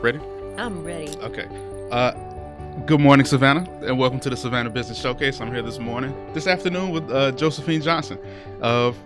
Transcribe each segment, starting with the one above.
Ready? I'm ready. Okay. Good morning, Savannah, and welcome to the Savannah Business Showcase. I'm here this afternoon with Josephine Johnson of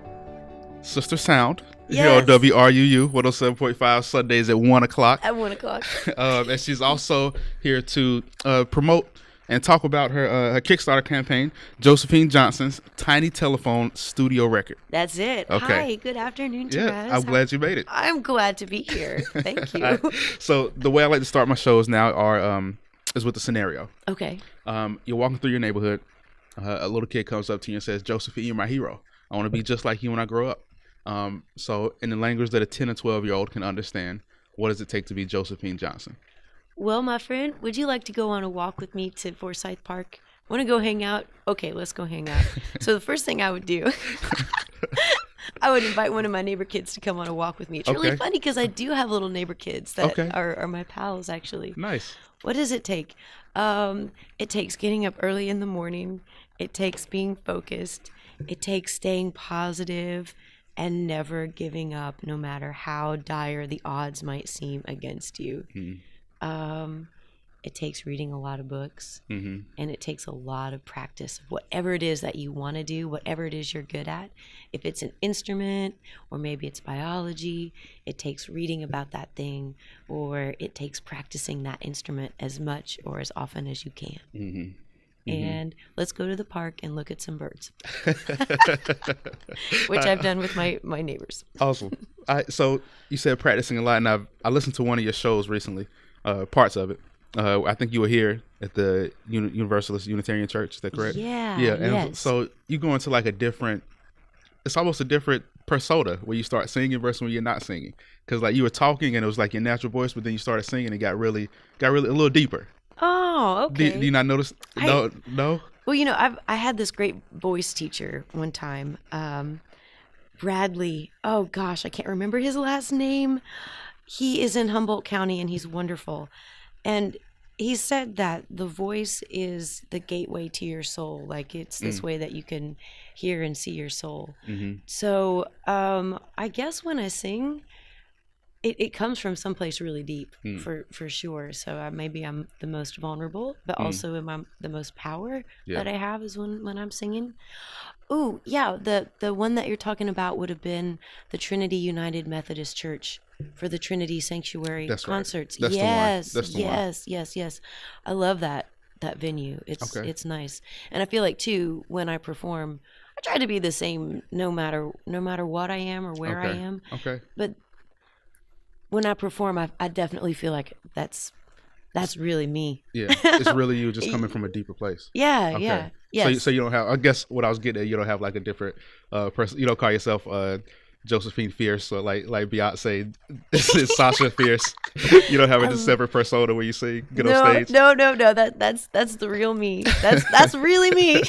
Sister Sound here on Yes. WRUU 107.5 Sundays at 1 o'clock. At 1 o'clock. And she's also here to promote and talk about her Kickstarter campaign, Josephine Johnson's Tiny Telephone Studio Record. That's it. Okay. Hi, good afternoon, Travis. Yeah, I'm glad you made it. I'm glad to be here. Thank you. So the way I like to start my shows now is with the scenario. Okay. You're walking through your neighborhood. A little kid comes up to you and says, "Josephine, you're my hero. I want to be just like you when I grow up." So in the language that a 10 or 12-year-old can understand, what does it take to be Josephine Johnson? Well, my friend, would you like to go on a walk with me to Forsyth Park? Want to go hang out? Okay, let's go hang out. So the first thing I would do, I would invite one of my neighbor kids to come on a walk with me. It's really funny because I do have little neighbor kids that are my pals, actually. Nice. What does it take? It takes getting up early in the morning. It takes being focused. It takes staying positive and never giving up, no matter how dire the odds might seem against you. It takes reading a lot of books, and it takes a lot of practice of whatever it is that you want to do, whatever it is you're good at. If it's an instrument, or maybe it's biology, it takes reading about that thing, or it takes practicing that instrument as much or as often as you can. And let's go to the park and look at some birds, which I've done with my neighbors. Awesome. So you said practicing a lot, and I listened to one of your shows recently, parts of it. I think you were here at the Universalist Unitarian Church. Is that correct? Yeah. Yeah. And yes. so you go into like it's almost a different persona where you start singing versus when you're not singing. Because like you were talking and it was like your natural voice, but then you started singing and it got really a little deeper. Oh, okay. Do you not notice? No. Well, I had this great voice teacher one time, Bradley. Oh gosh, I can't remember his last name. He is in Humboldt County and he's wonderful. And he said that the voice is the gateway to your soul. Like it's this way that you can hear and see your soul. So I guess when I sing, it comes from someplace really deep, for sure. So maybe I'm the most vulnerable, but also the most power that I have is when I'm singing. Oh, yeah, the one that you're talking about would have been the Trinity United Methodist Church for the Trinity Sanctuary concerts. Right. That's the one. Yes. I love that venue. It's nice. And I feel like too, when I perform, I try to be the same no matter what I am or where I am. Okay. But when I perform, I definitely feel like that's really me. Yeah, it's really you just coming from a deeper place. Yeah, yeah. Yes. So you don't have, I guess what I was getting at, you don't have like a different person, you don't call yourself Josephine Fierce or like Beyonce, this is Sasha Fierce. You don't have a separate persona where you sing, get on stage? No, that's the real me. That's really me.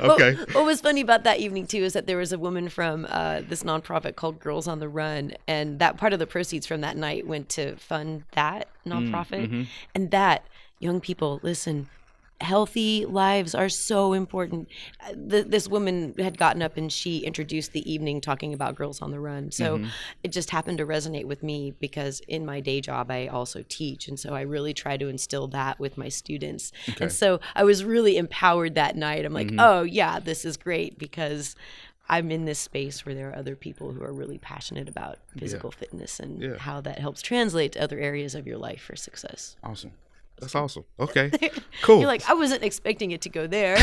Okay. What was funny about that evening too is that there was a woman from this nonprofit called Girls on the Run, and that part of the proceeds from that night went to fund that nonprofit. And that, young people, listen, healthy lives are so important. This woman had gotten up and she introduced the evening talking about Girls on the Run. So it just happened to resonate with me because in my day job, I also teach. And so I really try to instill that with my students. And so I was really empowered that night. I'm like, oh yeah, this is great because I'm in this space where there are other people who are really passionate about physical fitness and how that helps translate to other areas of your life for success. Awesome. That's awesome. Okay, cool. You're like, I wasn't expecting it to go there.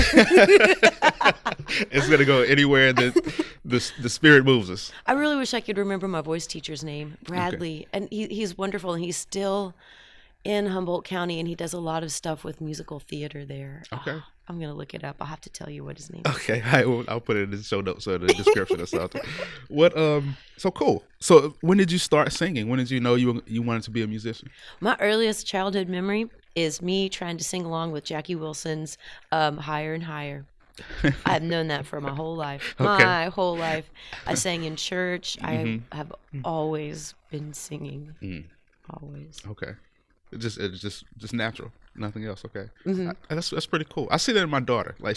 It's gonna go anywhere that the spirit moves us. I really wish I could remember my voice teacher's name, Bradley, and he's wonderful, and he's still in Humboldt County, and he does a lot of stuff with musical theater there. Okay. I'm gonna look it up. I'll have to tell you what his name is. Okay, I'll put it in the show notes or the description or something. What? So cool. So when did you start singing? When did you know you wanted to be a musician? My earliest childhood memory is me trying to sing along with Jackie Wilson's Higher and Higher. I've known that for my whole life. My whole life. I sang in church. I have always been singing. Always. Okay. It's just natural. Nothing else. Okay. That's pretty cool. I see that in my daughter. Like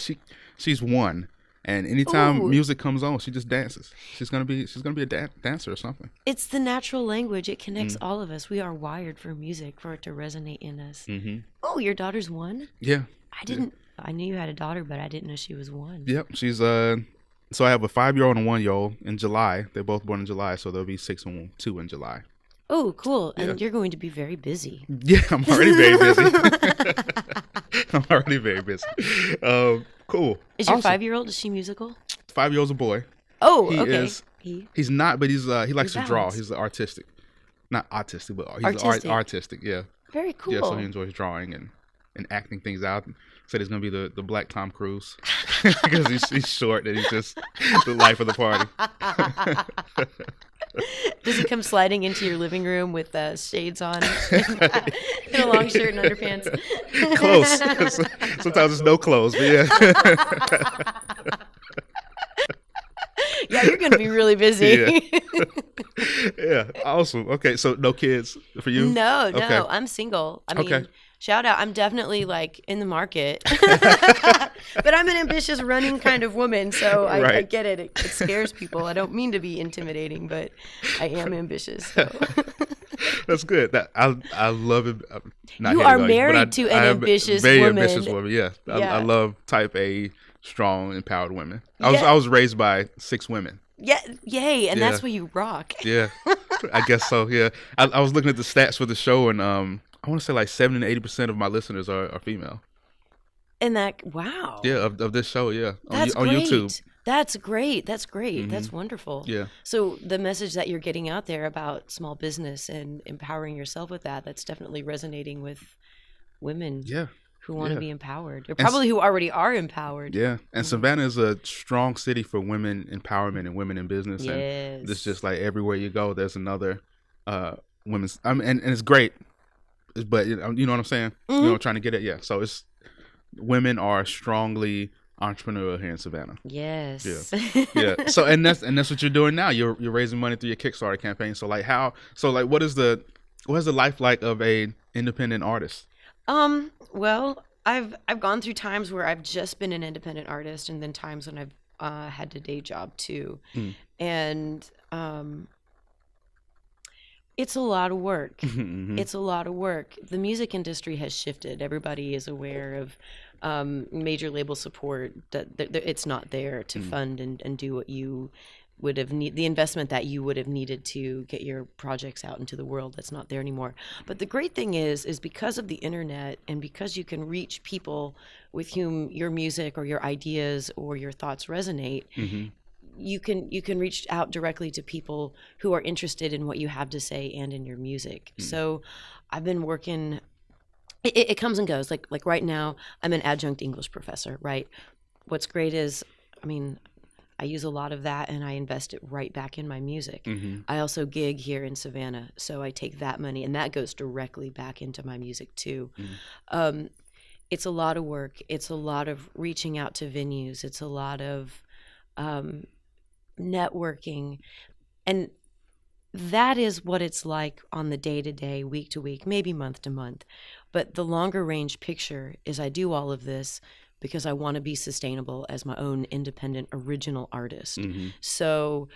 she's 1 And anytime Ooh. music comes on, she just dances. She's gonna be a dancer or something. It's the natural language. It connects all of us. We are wired for music, for it to resonate in us. Mm-hmm. Oh, your daughter's 1? Yeah. I didn't. I knew you had a daughter, but I didn't know she was 1. Yep. She's So I have a 5-year-old and a 1-year-old in July. They're both born in July, so they'll be 6 and 2 in July. Oh, cool. Yeah. And you're going to be very busy. Yeah, I'm already very busy. I'm already very busy. Cool. Is your 5-year-old, is she musical? 5-year-old's a boy. Oh, He okay. is. He's not, but he likes to draw. balanced. He's artistic. Not autistic, but he's Artistic. artistic, yeah. Very cool. Yeah, so he enjoys drawing and acting things out. Said he's gonna be the Black Tom Cruise because he's short and he's just the life of the party. Does he come sliding into your living room with shades on and a long shirt and underpants? Close. Sometimes it's no clothes, but yeah. Yeah, you're going to be really busy. Yeah, awesome. Okay, so no kids for you? No, Okay. I'm single. I mean, Okay. shout out. I'm definitely like in the market. But I'm an ambitious running kind of woman, so I Right. get it. It scares people. I don't mean to be intimidating, but I am ambitious. So. That's good. I love it. I'm not You hating are on but married to an I am ambitious very woman. ambitious woman. Yeah. Yeah. I love type A, strong, empowered women. Yeah. I was raised by 6 women. Yeah, yay, and Yeah. that's why you rock. Yeah, I guess so. Yeah, I was looking at the stats for the show, and I want to say like 70 to 80% of my listeners are female. And that, wow. Yeah, of this show. Yeah, That's on great. YouTube. That's great. That's great. Mhm. That's wonderful. Yeah. So the message that you're getting out there about small business and empowering yourself with that's definitely resonating with women Yeah. who want to Yeah. be empowered, or probably who already are empowered. Yeah, and Savannah is a strong city for women empowerment and women in business. Yes. And it's just like everywhere you go, there's another women's. And it's great, but you know what I'm saying. Mm-hmm. You know, trying to get it. Yeah, so it's women are strongly entrepreneurial here in Savannah. Yes. Yeah. Yeah. So and that's what you're doing now. You're raising money through your Kickstarter campaign. So what is the life like of a independent artist? Well, I've gone through times where I've just been an independent artist, and then times when I've had a day job too, and it's a lot of work. Mhm. It's a lot of work. The music industry has shifted. Everybody is aware of major label support. That it's not there to fund and do what you would have the investment that you would have needed to get your projects out into the world. That's not there anymore. But the great thing is because of the internet and because you can reach people with whom your music or your ideas or your thoughts resonate, you can reach out directly to people who are interested in what you have to say and in your music. So I've been working. It comes and goes. Like right now, I'm an adjunct English professor. Right. What's great is, I mean, I use a lot of that and I invest it right back in my music. I also gig here in Savannah, so I take that money and that goes directly back into my music too. It's a lot of work. It's a lot of reaching out to venues. It's a lot of networking. And that is what it's like on the day-to-day, week-to-week, maybe month-to-month. But the longer range picture is I do all of this because I want to be sustainable as my own independent original artist. So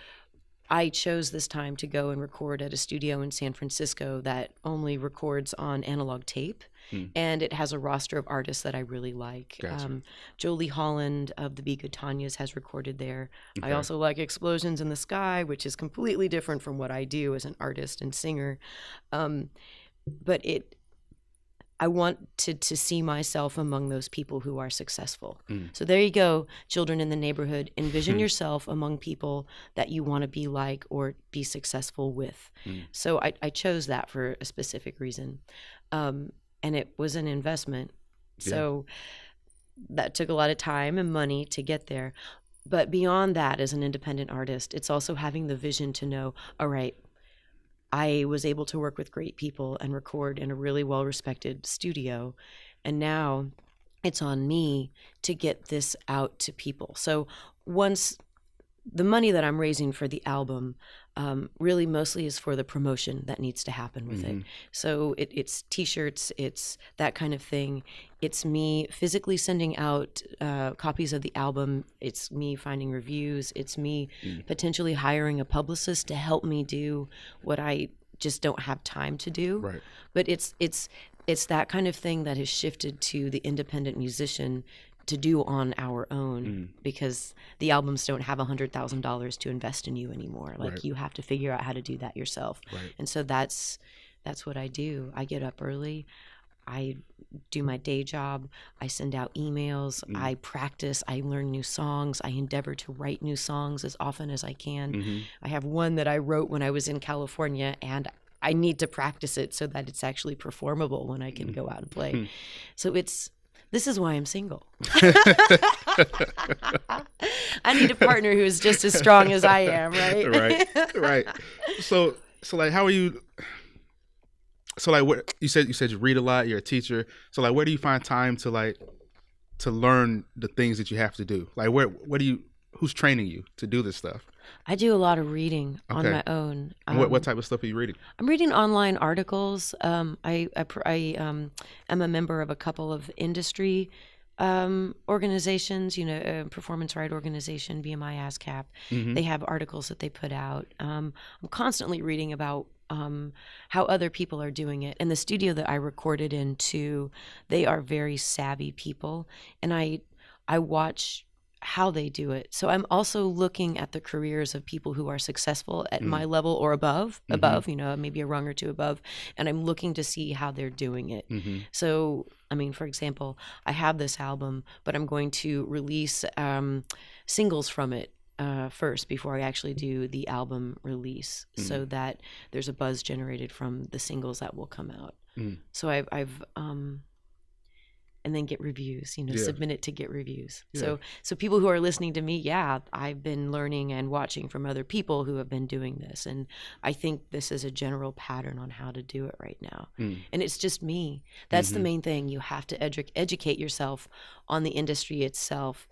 I chose this time to go and record at a studio in San Francisco that only records on analog tape. And it has a roster of artists that I really like. Gotcha. Jolie Holland of the Be Good Tanyas has recorded there. I also like Explosions in the Sky, which is completely different from what I do as an artist and singer. But I want to see myself among those people who are successful. So there you go, children in the neighborhood. Envision yourself among people that you want to be like or be successful with. So I chose that for a specific reason. And it was an investment. So that took a lot of time and money to get there. But beyond that, as an independent artist, it's also having the vision to know, all right, I was able to work with great people and record in a really well-respected studio. And now it's on me to get this out to people. So once the money that I'm raising for the album, really mostly is for the promotion that needs to happen with it. So it's T-shirts, it's that kind of thing. It's me physically sending out copies of the album. It's me finding reviews. It's me potentially hiring a publicist to help me do what I just don't have time to do. Right. But it's that kind of thing that has shifted to the independent musician to do on our own, because the albums don't have $100,000 to invest in you anymore. Like Right. you have to figure out how to do that yourself. Right. And so that's what I do. I get up early. I do my day job. I send out emails. I practice. I learn new songs. I endeavor to write new songs as often as I can. I have one that I wrote when I was in California, and I need to practice it so that it's actually performable when I can go out and play. So this is why I'm single. I need a partner who is just as strong as I am, right? Right. So like, how are you? So like, what you said you read a lot. You're a teacher. So like, where do you find time to learn the things that you have to do? Like, who's training you to do this stuff? I do a lot of reading on my own. And what type of stuff are you reading? I'm reading online articles. I am a member of a couple of industry organizations, Performance Right Organization, BMI ASCAP. They have articles that they put out. I'm constantly reading about how other people are doing it. And the studio that I recorded in too, they are very savvy people. And I watch how they do it. So I'm also looking at the careers of people who are successful at my level or above, maybe a rung or two above, and I'm looking to see how they're doing it. So, I mean, for example, I have this album, but I'm going to release singles from it first before I actually do the album release, so that there's a buzz generated from the singles that will come out. So I've and then get reviews, submit it to get reviews. So people who are listening to me, I've been learning and watching from other people who have been doing this. And I think this is a general pattern on how to do it right now. And it's just me. That's the main thing. You have to educate yourself on the industry itself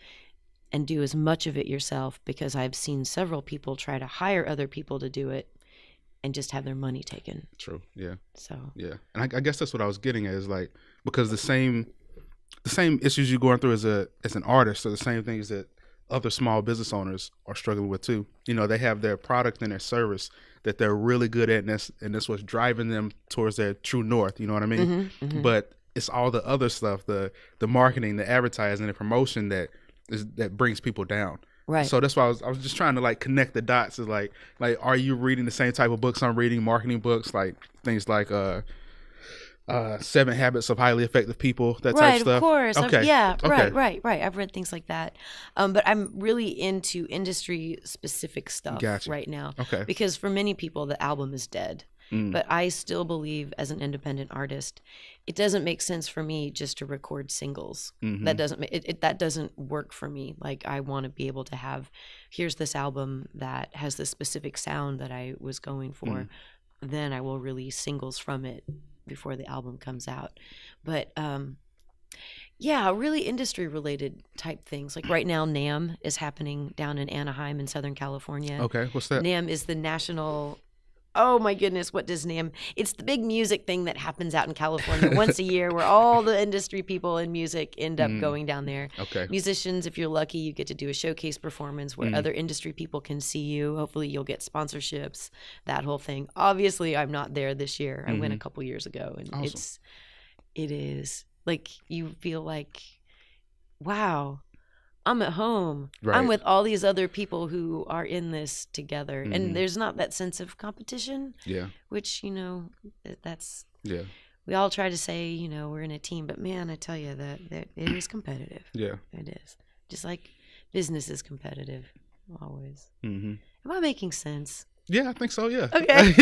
and do as much of it yourself, because I've seen several people try to hire other people to do it and just have their money taken. True. Yeah. So. Yeah. And I guess that's what I was getting at, is like, because the same issues you're going through as an artist are the same things that other small business owners are struggling with too. They have their product and their service that they're really good at, and that's what's driving them towards their true north. You know what I mean? But it's all the other stuff, the marketing, the advertising, the promotion that brings people down. Right. So that's why I was just trying to like connect the dots. Is like, are you reading the same type of books I'm reading? Marketing books, like things like 7 Habits of Highly Effective People, that type of stuff. Right, of course. Okay. Right. I've read things like that. But I'm really into industry specific stuff right now. Okay. Because for many people, the album is dead. But I still believe, as an independent artist, it doesn't make sense for me just to record singles. That doesn't work for me. Like, I want to be able to have, here's this album that has this specific sound that I was going for. Then I will release singles from it before the album comes out. But really industry related type things. Like right now, NAMM is happening down in Anaheim in Southern California. Okay, what's that? NAMM is the national, oh my goodness, what does NAMM? It's the big music thing that happens out in California once a year, where all the industry people in music end up going down there. Okay. Musicians, if you're lucky, you get to do a showcase performance where other industry people can see you. Hopefully you'll get sponsorships, that whole thing. Obviously, I'm not there this year. I went a couple years ago, and awesome. it is like, you feel like, wow, I'm at home. Right. I'm with all these other people who are in this together. And there's not that sense of competition. Yeah. Which, that's... Yeah. We all try to say, we're in a team. But, man, I tell you that it is competitive. Yeah. It is. Just like business is competitive. Always. Am I making sense? Yeah, I think so. Yeah. Okay.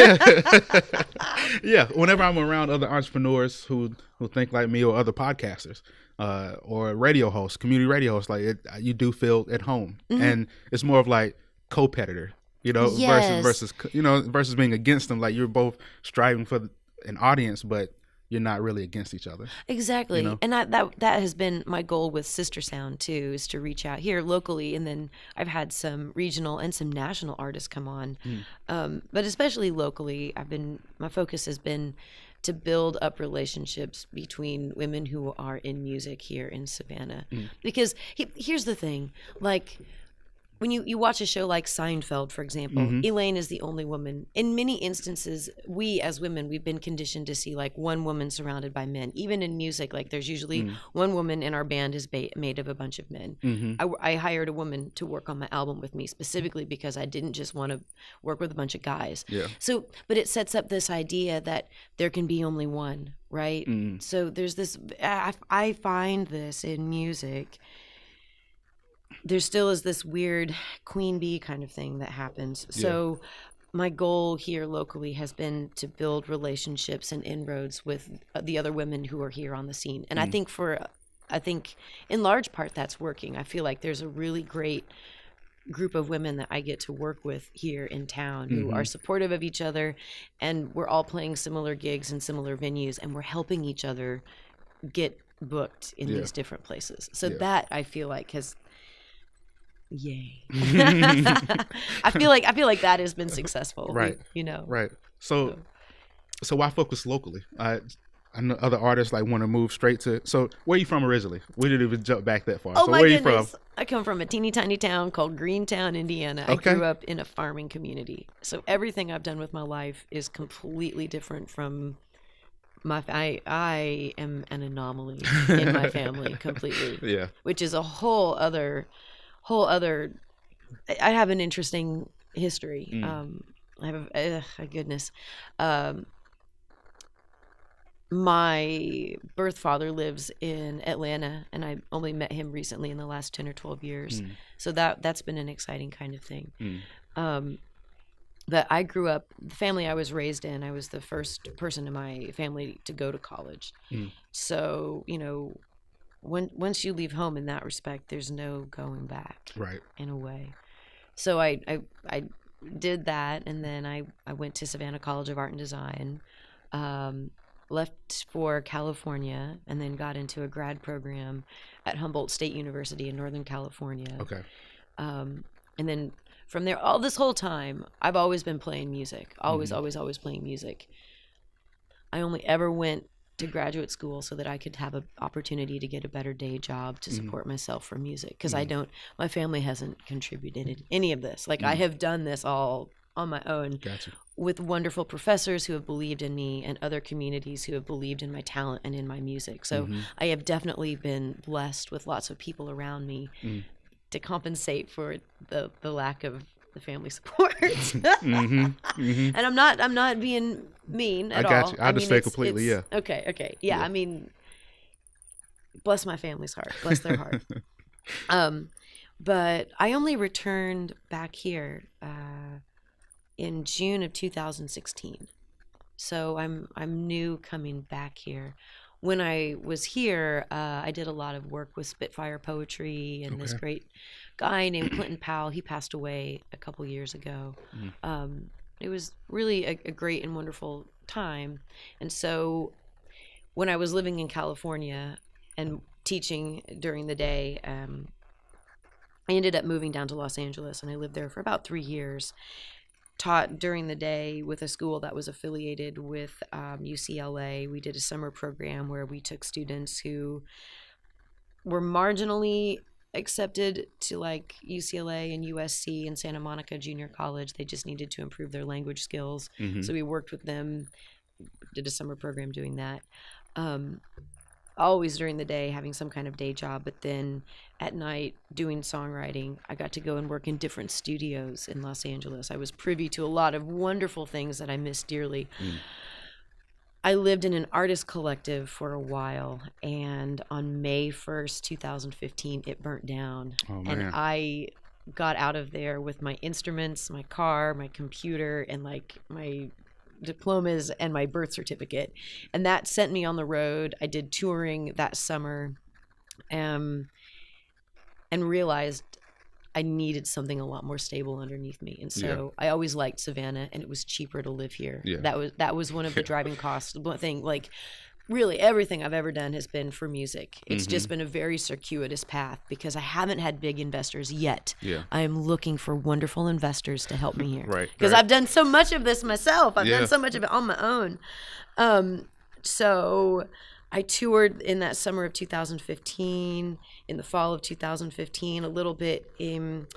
Yeah. Whenever I'm around other entrepreneurs who think like me, or other podcasters, or radio hosts, community radio hosts, like you do feel at home, and it's more of like co-competitor, Yes. versus being against them. Like, you're both striving for an audience, but you're not really against each other. Exactly. You know? And that has been my goal with Sister Sound too, is to reach out here locally, and then I've had some regional and some national artists come on. But especially locally, my focus has been to build up relationships between women who are in music here in Savannah. Because here's the thing, like, when you watch a show like Seinfeld, for example, Elaine is the only woman. In many instances, we as women, we've been conditioned to see like one woman surrounded by men. Even in music, like there's usually one woman in our band is made of a bunch of men. I hired a woman to work on my album with me specifically because I didn't just want to work with a bunch of guys. Yeah. So, but it sets up this idea that there can be only one, right? So there's this, I find this in music. There still is this weird queen bee kind of thing that happens. So my goal here locally has been to build relationships and inroads with the other women who are here on the scene. And I think in large part that's working. I feel like there's a really great group of women that I get to work with here in town who are supportive of each other, and we're all playing similar gigs in similar venues, and we're helping each other get booked in these different places. So that I feel like has yay. I feel like that has been successful. Right. You know. Right. So why focus locally? I know other artists like want to move straight to. So where are you from originally? We didn't even jump back that far. Oh, so my where goodness. are you from? I come from a teeny tiny town called Greentown, Indiana. Okay. I grew up in a farming community. So everything I've done with my life is completely different from I am an anomaly in my family completely. Yeah. Which is a whole other I have an interesting history. I have goodness. My birth father lives in Atlanta, and I only met him recently in the last 10 or 12 years. So that's been an exciting kind of thing. But I grew up, the family I was raised in, I was the first person in my family to go to college. So, you know, once you leave home in that respect, there's no going back. Right. In a way. So I did that, and then I went to Savannah College of Art and Design, left for California, and then got into a grad program at Humboldt State University in Northern California. Okay. And then from there, all this whole time, I've always been playing music. Always playing music. I only ever went to graduate school so that I could have an opportunity to get a better day job to support myself for music. Because my family hasn't contributed any of this. Like I have done this all on my own. Gotcha. With wonderful professors who have believed in me and other communities who have believed in my talent and in my music. So I have definitely been blessed with lots of people around me to compensate for the lack of the family support. And I'm not being mean at all. I got you. I understand completely. Yeah. Okay. Yeah. I mean, bless my family's heart. Bless their heart. But I only returned back here in June of 2016. So I'm new coming back here. When I was here, I did a lot of work with Spitfire Poetry and this great guy named Clinton Powell. He passed away a couple years ago. It was really a great and wonderful time. And so when I was living in California and teaching during the day, I ended up moving down to Los Angeles, and I lived there for about 3 years. Taught during the day with a school that was affiliated with UCLA. We did a summer program where we took students who were marginally accepted to like UCLA and USC and Santa Monica Junior College. They just needed to improve their language skills. So we worked with them, did a summer program doing that. Always during the day having some kind of day job, but then at night doing songwriting. I got to go and work in different studios in Los Angeles. I was privy to a lot of wonderful things that I miss dearly. I lived in an artist collective for a while, and on May 1st, 2015, it burnt down. Oh, man. And I got out of there with my instruments, my car, my computer, and like my diplomas and my birth certificate, and that sent me on the road. I did touring that summer, and realized I needed something a lot more stable underneath me. And so I always liked Savannah, and it was cheaper to live here. That was one of the driving costs. One thing, like really everything I've ever done has been for music. It's just been a very circuitous path because I haven't had big investors yet. Yeah. I am looking for wonderful investors to help me here. Right. Because I've done so much of this myself. I've Yeah. done so much of it on my own. So I toured in that summer of 2015, in the fall of 2015, a little bit in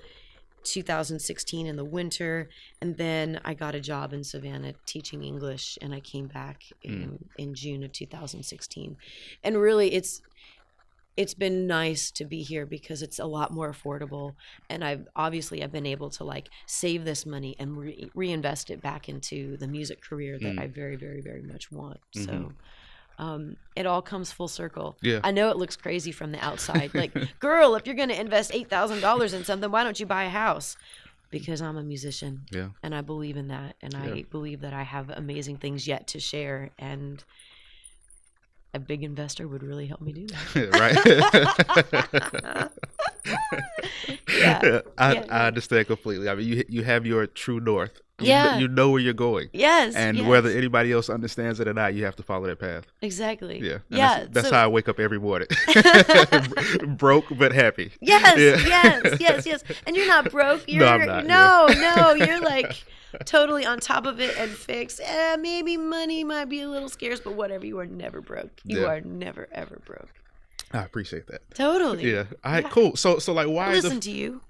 2016 in the winter, and then I got a job in Savannah teaching English, and I came back in June of 2016. And really it's been nice to be here because it's a lot more affordable, and I've been able to like save this money and reinvest it back into the music career that I very, very, very much want. So it all comes full circle. Yeah. I know it looks crazy from the outside. Like, girl, if you're going to invest $8,000 in something, why don't you buy a house? Because I'm a musician. Yeah. And I believe in that. And I believe that I have amazing things yet to share. And a big investor would really help me do that. Right. I understand completely. I mean, you have your true north. You know where you're going. Yes. And whether anybody else understands it or not, you have to follow that path. Exactly. Yeah. And That's how I wake up every morning. Broke but happy. Yes. And you're not broke. No, I'm not. No. You're like totally on top of it and fixed. Maybe money might be a little scarce, but whatever. You are never broke. You are never ever broke. I appreciate that. Totally. Yeah. All right. Cool. So like, why? Listen to you.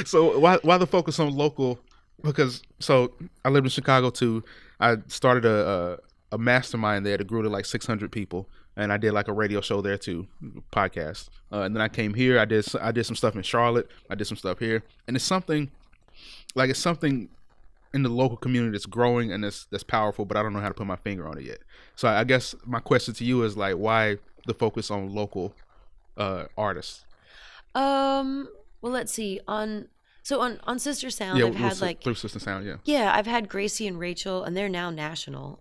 So why the focus on local? Because I lived in Chicago too. I started a mastermind there that grew to like 600 people, and I did like a radio show there too, podcast. And then I came here. I did some stuff in Charlotte. I did some stuff here, and it's something in the local community that's growing and that's powerful. But I don't know how to put my finger on it yet. So I guess my question to you is like, why the focus on local artists? Well, let's see. On Sister Sound, I've had like through Sister Sound, I've had Gracie and Rachel, and they're now national.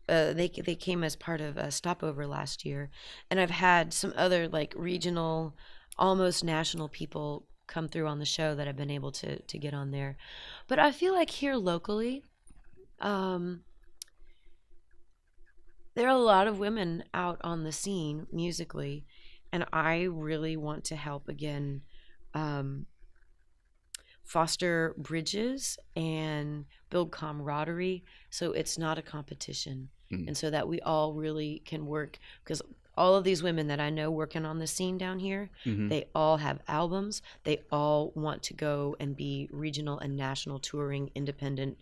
They came as part of a Stopover last year, and I've had some other like regional, almost national people come through on the show that I've been able to get on there. But I feel like here locally, there are a lot of women out on the scene musically, and I really want to help again. Foster bridges and build camaraderie so it's not a competition, and so that we all really can work, because all of these women that I know working on the scene down here, they all have albums, they all want to go and be regional and national touring independent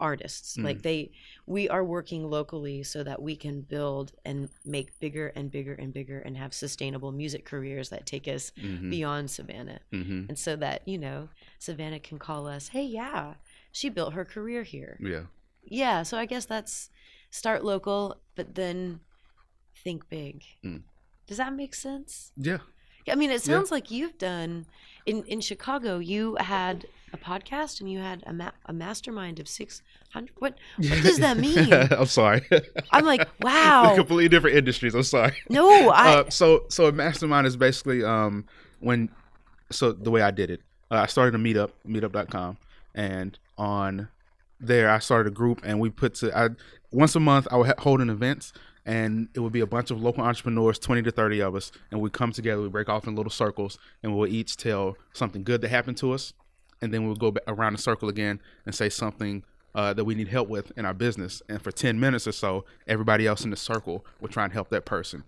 artists. Like we are working locally so that we can build and make bigger and bigger and bigger and have sustainable music careers that take us beyond Savannah. And so that, Savannah can call us, hey, she built her career here. Yeah. So I guess that's start local, but then think big. Does that make sense? Yeah. I mean, it sounds like you've done in Chicago. You had a podcast and you had a mastermind of 600. What does that mean? I'm sorry. I'm like, wow. Completely different industries. I'm sorry. No, so a mastermind is basically the way I did it. I started a meetup.com, and on there I started a group, and we once a month I would hold an event. And it would be a bunch of local entrepreneurs, 20 to 30 of us, and we come together, we break off in little circles, and we'll each tell something good that happened to us, and then we'll go back around the circle again and say something that we need help with in our business. And for 10 minutes or so, everybody else in the circle will try and help that person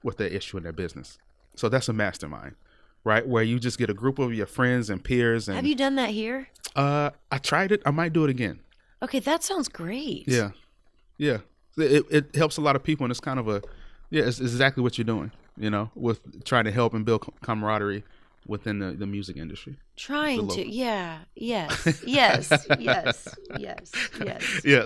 with their issue in their business. So that's a mastermind, right? Where you just get a group of your friends and peers. And have you done that here? I tried it. I might do it again. Okay, that sounds great. Yeah. It helps a lot of people, and it's kind of it's exactly what you're doing, with trying to help and build camaraderie within the music industry. Yes. Yeah,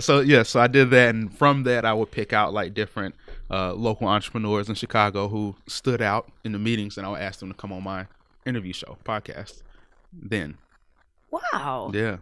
so I did that, and from that I would pick out like different local entrepreneurs in Chicago who stood out in the meetings, and I would ask them to come on my interview show, podcast. Then. Wow. Yeah.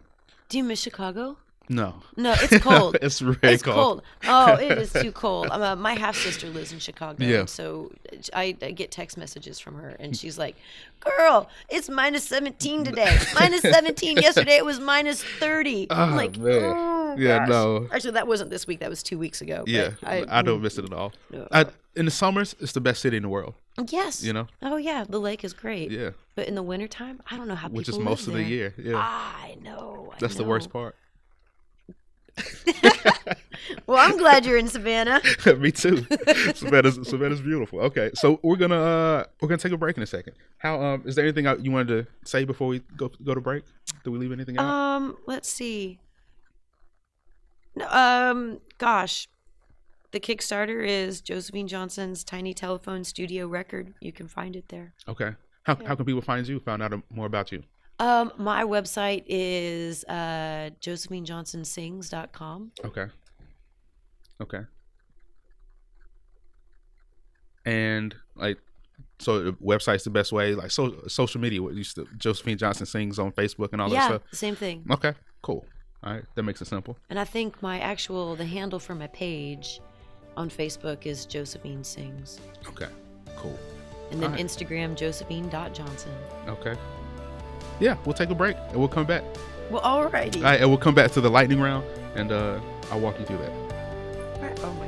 Do you miss Chicago? No, it's cold. It's really cold. Oh, it is too cold. My half sister lives in Chicago, and so I get text messages from her, and she's like, "Girl, it's -17 today. -17 yesterday. It was -30." I'm like, man. "Oh." Yeah, gosh. no. Actually, that wasn't this week. That was 2 weeks ago. Yeah, I don't miss it at all. No. In the summers, it's the best city in the world. Yes. You know? Oh, yeah. The lake is great. Yeah. But in the wintertime, I don't know how Which is people most live of the there. year. Yeah. I know. That's the worst part. Well, I'm glad you're in Savannah. Me too. Savannah's beautiful. Okay, so we're gonna take a break in a second. How is there anything you wanted to say before we go to break? Did we leave anything out? Let's see. Gosh, the Kickstarter is Josephine Johnson's Tiny Telephone Studio record. You can find it there. Okay. How can people find you? Find out more about you. My website is josephinejohnsonsings.com. Okay. And so the website's the best way. Like social media, what used to Josephine Johnson Sings on Facebook and all that stuff. Yeah, same thing. Okay, cool. All right, that makes it simple. And I think the handle for my page on Facebook is Josephine Sings. Okay, cool. And then Instagram, Josephine.Johnson. Okay. Yeah, we'll take a break and we'll come back. Well, alrighty. All right, and we'll come back to the lightning round and I'll walk you through that. All right. Oh my